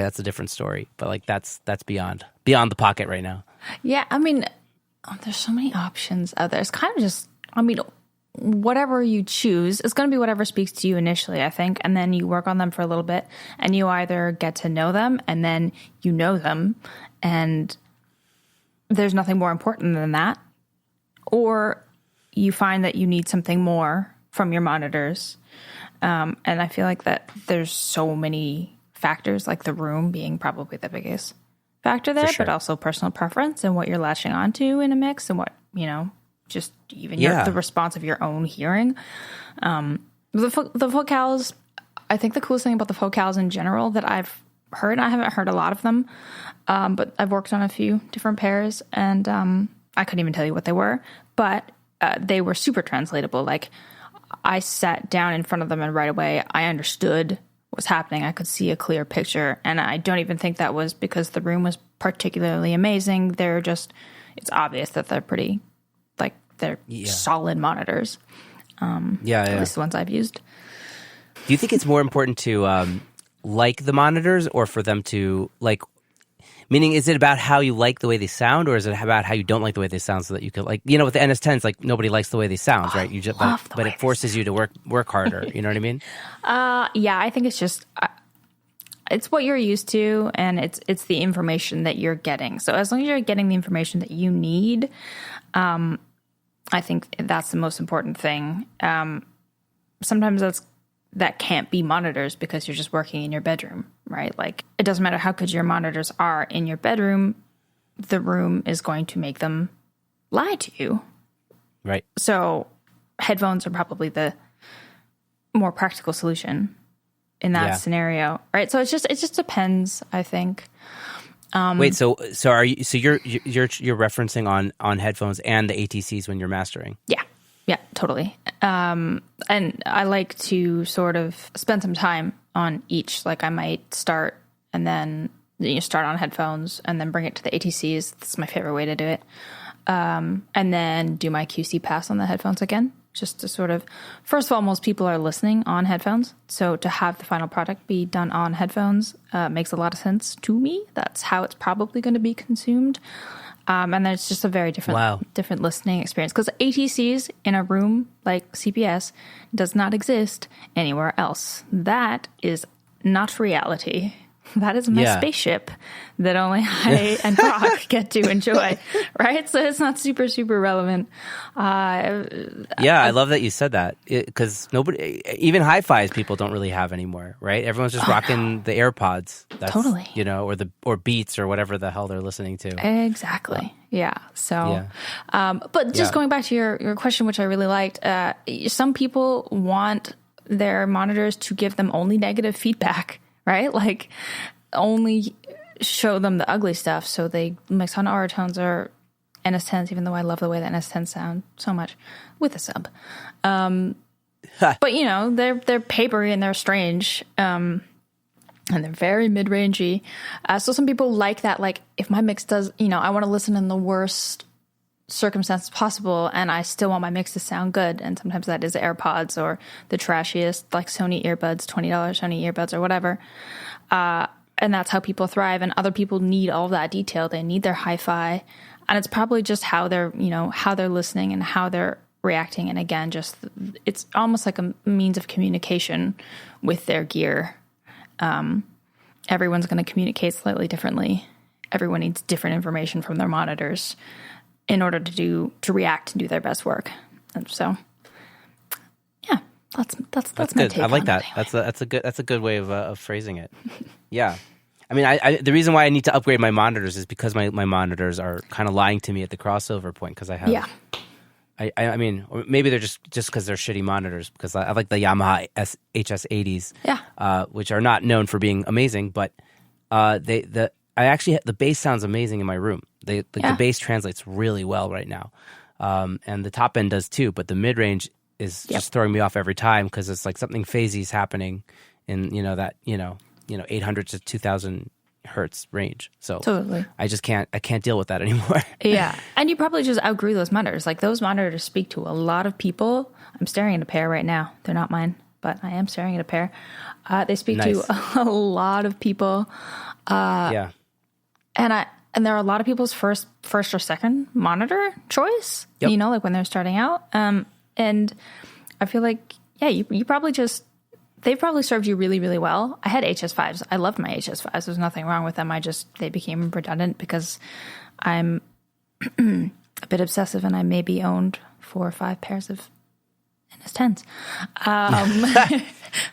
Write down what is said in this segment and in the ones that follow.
okay, that's a different story. But like that's beyond the pocket right now. Yeah, I mean, there's so many options out there. It's kind of just, I mean, whatever you choose, it's going to be whatever speaks to you initially, I think. And then you work on them for a little bit and you either get to know them and then you know them and there's nothing more important than that. Or you find that you need something more from your monitors. And I feel like that there's so many factors, like the room being probably the biggest factor there, sure. but also personal preference and what you're latching onto in a mix and what, just even the response of your own hearing. The vocals, I think the coolest thing about the vocals in general that I've heard, I haven't heard a lot of them, but I've worked on a few different pairs and I couldn't even tell you what they were, but they were super translatable. Like I sat down in front of them and right away I understood what's happening. I could see a clear picture and I don't even think that was because the room was particularly amazing. They're just, it's obvious that they're pretty, like they're solid monitors. At least the ones I've used. Do you think it's more important to like the monitors or for them to like, meaning is it about how you like the way they sound or is it about how you don't like the way they sound so that you could like, with the NS10s, like nobody likes the way they sound, right? You just, but it forces you to work harder. You know what I mean? Yeah, I think it's just, it's what you're used to and it's the information that you're getting. So as long as you're getting the information that you need, I think that's the most important thing. Sometimes that can't be monitors because you're just working in your bedroom, right? Like it doesn't matter how good your monitors are in your bedroom, the room is going to make them lie to you. Right. So headphones are probably the more practical solution in that scenario, right? So it just depends, I think. Wait, so are you? So you're referencing on headphones and the ATCs when you're mastering? Yeah, totally. And I like to sort of spend some time on each. Like I might start and then start on headphones and then bring it to the ATCs. That's my favorite way to do it. And then do my QC pass on the headphones again. Just to sort of, first of all, most people are listening on headphones. So to have the final product be done on headphones makes a lot of sense to me. That's how it's probably going to be consumed. And then it's just a very different listening experience. Because ATCs in a room like CPS does not exist anywhere else. That is not reality. That is my spaceship that only I and Brock get to enjoy, right? So it's not super, super relevant. I love that you said that because nobody, even hi-fis people don't really have anymore, right? Everyone's just rocking the AirPods. That's, totally. Or Beats or whatever the hell they're listening to. Exactly. Yeah. So, but just going back to your question, which I really liked, some people want their monitors to give them only negative feedback. Right? Like only show them the ugly stuff. So they mix on our tones or NS10s, even though I love the way that NS10s sound so much with a sub. But they're papery and they're strange. And they're very mid-rangey. So some people like that. Like if my mix does, I want to listen in the worst circumstances possible and I still want my mix to sound good, and sometimes that is AirPods or the trashiest like Sony earbuds, $20 Sony earbuds or whatever, and that's how people thrive. And other people need all that detail. They need their hi-fi, and it's probably just how they're how they're listening and how they're reacting. And again, just it's almost like a means of communication with their gear. Everyone's going to communicate slightly differently. Everyone needs different information from their monitors in order to react and do their best work. And so, that's my good. take I like on that. It. That's a good way of phrasing it. Yeah. I mean, I the reason why I need to upgrade my monitors is because my monitors are kind of lying to me at the crossover point because I have. Yeah. I mean, or maybe they're just because they're shitty monitors because I like the Yamaha HS80s, which are not known for being amazing, but the bass sounds amazing in my room. The bass translates really well right now, and the top end does too. But the mid range is just throwing me off every time because it's like something phasey is happening in 800 to 2000 hertz range. So totally, I can't deal with that anymore. Yeah, and you probably just outgrew those monitors. Like those monitors speak to a lot of people. I'm staring at a pair right now. They're not mine. but I am staring at a pair. They speak Nice. to a lot of people. Yeah. And there are a lot of people's first or second monitor choice, Yep. you know, like when they're starting out. And I feel like, yeah, you probably they've probably served you really, really well. I had HS5s. I loved my HS5s. There's nothing wrong with them. They became redundant because I'm a bit obsessive and I maybe owned 4 or 5 pairs of NS10s. I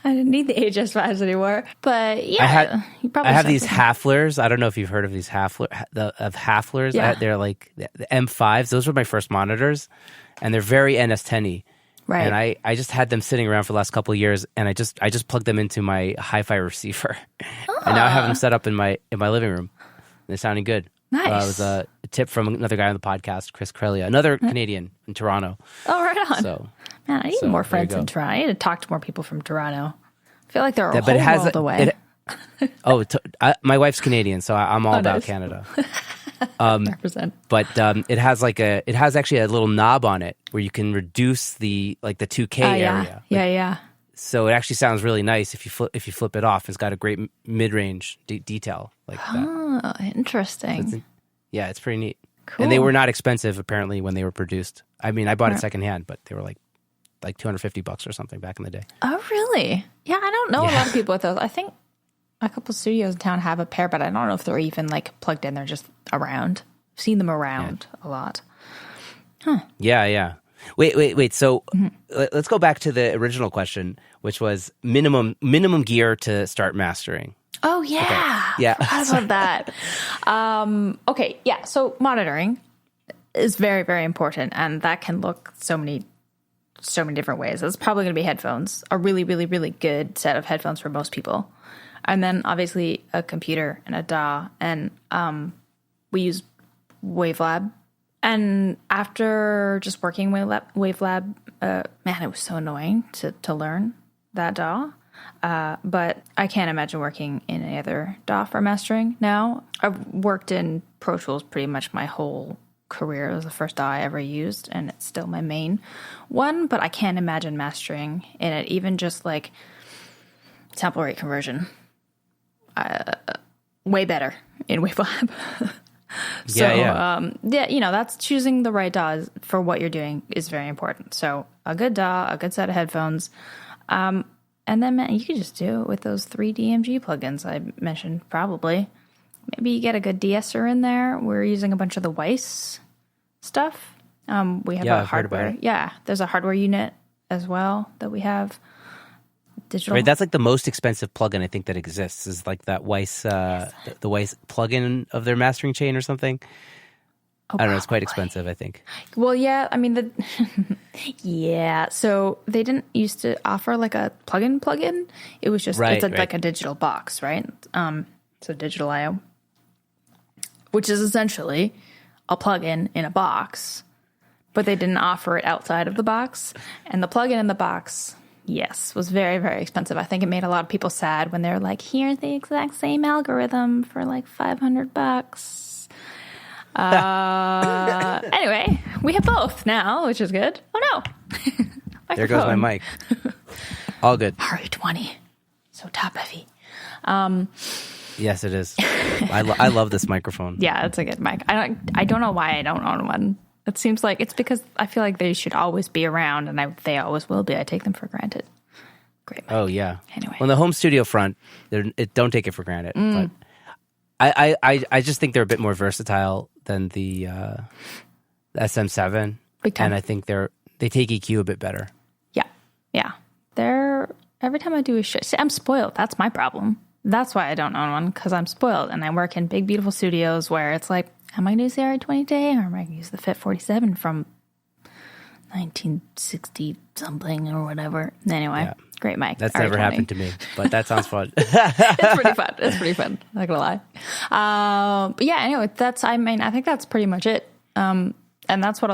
didn't need the HS5s anymore. But yeah, you probably I have these served them. Haflers. I don't know if you've heard of these Haflers. Yeah. They're like the M5s. Those were my first monitors, and they're very NS10y. Right. And I just had them sitting around for the last couple of years, and I just plugged them into my hi-fi receiver, and now I have them set up in my living room. They're sounding good. Nice. It was a tip from another guy on the podcast, Chris Crelia, another Canadian in Toronto. Oh, right on. So, man, I need more there you friends go. in Toronto. I need to talk to more people from Toronto. I feel like they're a Yeah, but it whole has world away. my wife's Canadian, so I'm all about nice. Canada. Represent. But it has actually a little knob on it where you can reduce the 2K area. Yeah. So it actually sounds really nice if you flip it off. It's got a great mid-range detail like that. Oh, interesting. Yeah, it's pretty neat. Cool. And they were not expensive apparently when they were produced. I mean, I bought it secondhand, but they were like $250 or something back in the day. Oh, really? Yeah, I don't know a lot of people with those. I think a couple studios in town have a pair, but I don't know if they're even like plugged in. They're just around. I've seen them around a lot. Yeah. Wait. So let's go back to the original question, which was minimum gear to start mastering. Oh, yeah. Okay. Yeah. I love that. Okay, yeah. So monitoring is very, very important, and that can look so many different ways. It's probably going to be headphones, a really, really, really good set of headphones for most people. And then obviously a computer and a DAW, and we use Wavelab. And after just working with Wavelab, man, it was so annoying to learn that DAW. But I can't imagine working in any other DAW for mastering now. I've worked in Pro Tools pretty much my whole career. It was the first DAW I ever used, and it's still my main one, but I can't imagine mastering in it, even just like sample rate conversion. Way better in Wavelab. That's choosing the right DAW for what you're doing is very important. So a good DAW, a good set of headphones, and then man, you could just do it with those 3 DMG plugins I mentioned. Probably, maybe you get a good de-esser in there. We're using a bunch of the Weiss stuff. We have a I've heard about hardware. it. Yeah, there's a hardware unit as well that we have. Digital. Right, that's like the most expensive plugin I think that exists. Is like that Weiss, the Weiss plugin of their mastering chain or something. I don't know. It's quite expensive, I think. Well, yeah. I mean, yeah. So they didn't used to offer like a plugin. It was just like a digital box, right? So digital I/O, which is essentially a plugin in a box, but they didn't offer it outside of the box. And the plugin in the box, yes, was very, very expensive. I think it made a lot of people sad when they're like, "Here's the exact same algorithm for like $500." Anyway, we have both now, which is good. Oh no. There goes my mic. All good. RE20. So top heavy. Yes, it is. I love this microphone. Yeah, it's a good mic. I don't know why I don't own one. It seems like it's because I feel like they should always be around, and they always will be. I take them for granted. Great mic. Oh yeah. Anyway. On the home studio front, don't take it for granted. But I just think they're a bit more versatile than the SM7. Big time. And I think they take EQ a bit better. Yeah. Every time I do a show, see, I'm spoiled. That's my problem. That's why I don't own one, because I'm spoiled. And I work in big, beautiful studios where it's like, am I going to use the RE20 today, or am I going to use the Fit 47 from 1960 something or whatever? Anyway, Great mic. That's RE20. never happened to me, but that sounds fun. It's pretty fun. Not gonna lie. But yeah, anyway, I think that's pretty much it. And that's what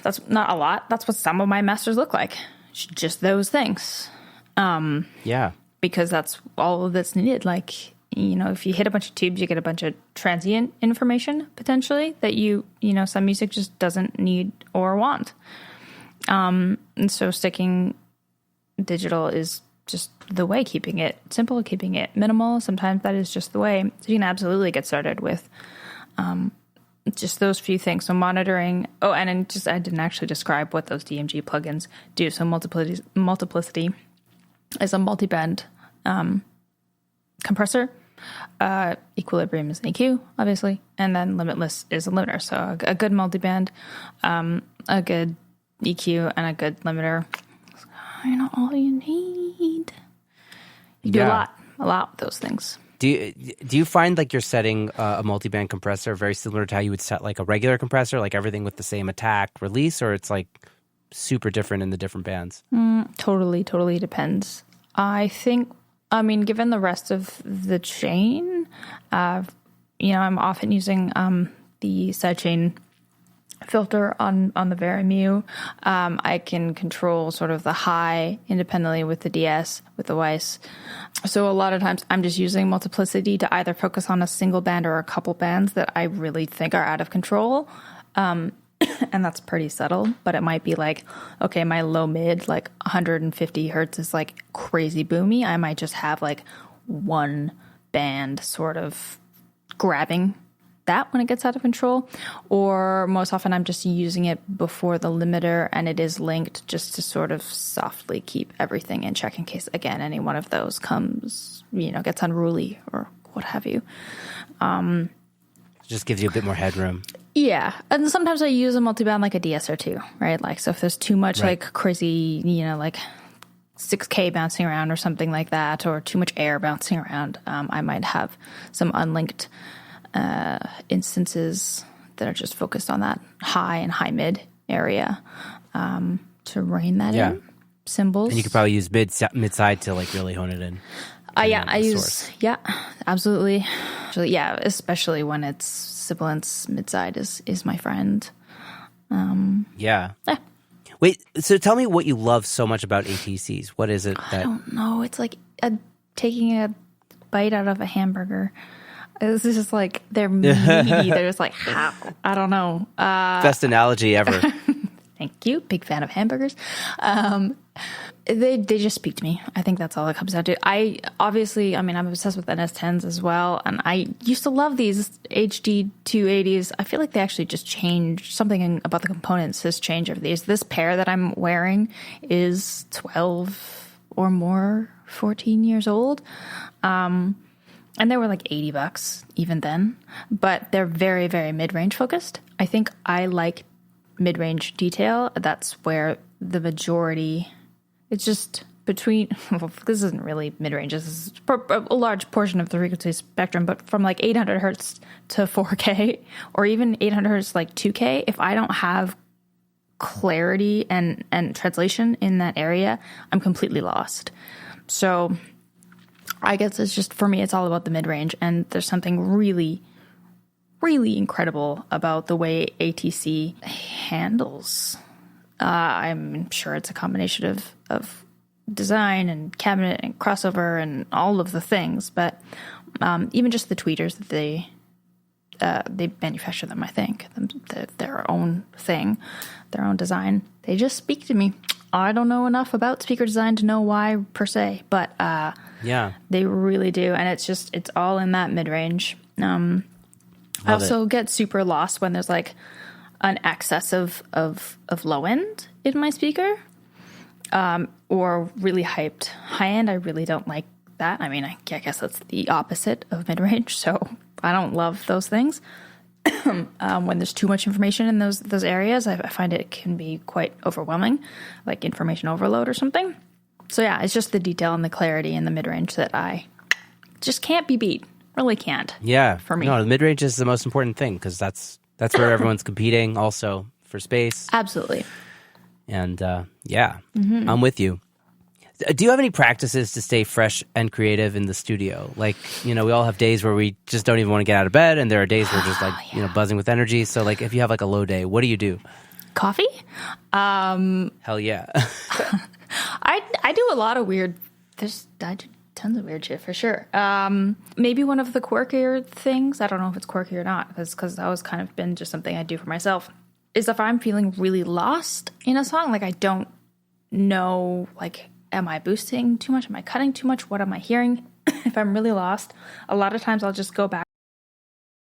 that's not a lot. That's what some of my masters look like. Just those things. Yeah. Because that's all that's needed. Like, if you hit a bunch of tubes, you get a bunch of transient information potentially that some music just doesn't need or want. And so sticking digital is just the way, keeping it simple, keeping it minimal. Sometimes that is just the way. So you can absolutely get started with just those few things. So monitoring. Oh, and then just I didn't actually describe what those DMG plugins do. So multiplicity is a multi-band compressor. Equilibrium is an EQ, obviously, and then limitless is a limiter. So a good multi-band, a good EQ, and a good limiter. All you need. You do a lot with those things. Do you find like you're setting a multi-band compressor very similar to how you would set like a regular compressor, like everything with the same attack release, or it's like super different in the different bands? Totally depends. I think, given the rest of the chain, I'm often using the sidechain filter on the Veramu. I can control sort of the high independently with the DS, with the Weiss. So a lot of times I'm just using multiplicity to either focus on a single band or a couple bands that I really think are out of control. And that's pretty subtle, but it might be like, okay, my low mid, like 150 hertz is like crazy boomy. I might just have like one band sort of grabbing that when it gets out of control, or most often I'm just using it before the limiter and it is linked just to sort of softly keep everything in check in case, again, any one of those comes, gets unruly or what have you. Just gives you a bit more headroom. Yeah. And sometimes I use a multiband like a DS2, right? Like, so if there's too much like crazy, like 6K bouncing around or something like that, or too much air bouncing around, I might have some unlinked instances that are just focused on that high and high mid area to rein that in. Cymbals. And you could probably use mid side to like really hone it in. I use, absolutely. Yeah, especially when it's sibilance, mid side is my friend. Wait, so tell me what you love so much about ATCs. What is it that... I don't know. It's like taking a bite out of a hamburger. This is just like, they're meaty. They're just like, how? I don't know. Best analogy ever. Thank you. Big fan of hamburgers. They just speak to me. I think that's all it comes down to. I'm obsessed with NS10s as well. And I used to love these HD 280s. I feel like they actually just changed something about the components has changed over these. This pair that I'm wearing is 12 or more, 14 years old. And they were like $80 even then, but they're very, very mid-range focused. I think I like mid-range detail. That's where the majority, it's just between, well, this isn't really mid-range. This is a large portion of the frequency spectrum, but from like 800 hertz to 4K or even 800 hertz, like 2K, if I don't have clarity and translation in that area, I'm completely lost. So I guess it's just, for me, it's all about the mid-range, and there's something really, really incredible about the way ATC handles. I'm sure it's a combination of design and cabinet and crossover and all of the things, but even just the tweeters that they manufacture them, I think, their own thing, their own design, they just speak to me. I don't know enough about speaker design to know why per se, but they really do. And it's all in that mid-range. I also get super lost when there's like an excess of low end in my speaker, or really hyped high end. I really don't like that. I mean, I guess that's the opposite of mid-range. So I don't love those things. When there's too much information in those areas, I find it can be quite overwhelming, like information overload or something. So yeah, it's just the detail and the clarity in the mid-range that I just can't be beat. Really can't. Yeah. For me. No, the mid-range is the most important thing because that's where everyone's competing also for space. Absolutely. And I'm with you. Do you have any practices to stay fresh and creative in the studio? Like, we all have days where we just don't even want to get out of bed, and there are days where we're just like, buzzing with energy. So like, if you have like a low day, what do you do? Coffee? Hell yeah. I do a lot of weird, I do tons of weird shit for sure. Maybe one of the quirkier things, I don't know if it's quirky or not, because it's always kind of been just something I do for myself, is if I'm feeling really lost in a song, like I don't know like am I boosting too much? Am I cutting too much? What am I hearing? If I'm really lost, a lot of times I'll just go back